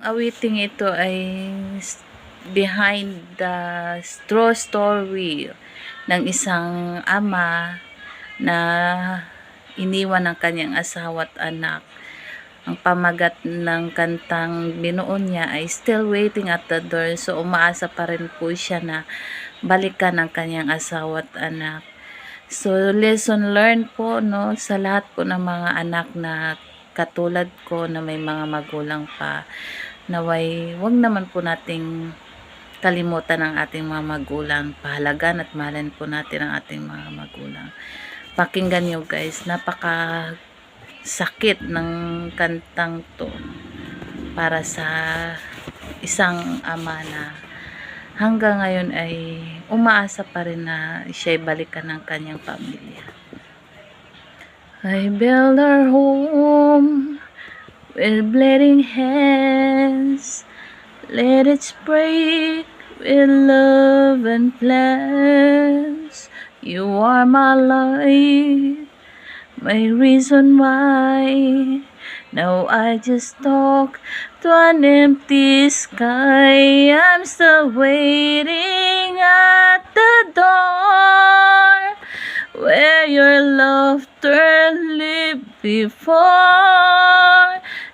awiting ito ay behind the true story ng isang ama na iniwan ng kanyang asawa at anak. Ang pamagat ng kantang binuon niya ay Still Waiting at the Door. So umaasa pa rin po siya na balikan ng kanyang asawa at anak. So lesson learned po, no, sa lahat po ng mga anak na katulad ko na may mga magulang pa, naway wag naman po nating kalimutan ang ating mga magulang. Pahalagan at mahalin po natin ang ating mga magulang. Pakinggan nyo guys, napaka sakit ng kantang to para sa isang ama na hanggang ngayon ay umaasa pa rin na siya'y balikan ng kanyang pamilya. I built our home with bleeding hands, let it break with love and plans. You are my light, my reason why. Now I just talk to an empty sky. I'm still waiting at the door where your laughter lived before.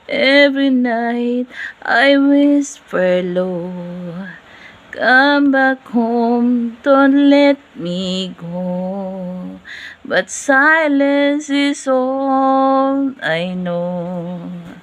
Every night I whisper low, come back home, don't let me go. But silence is all I know.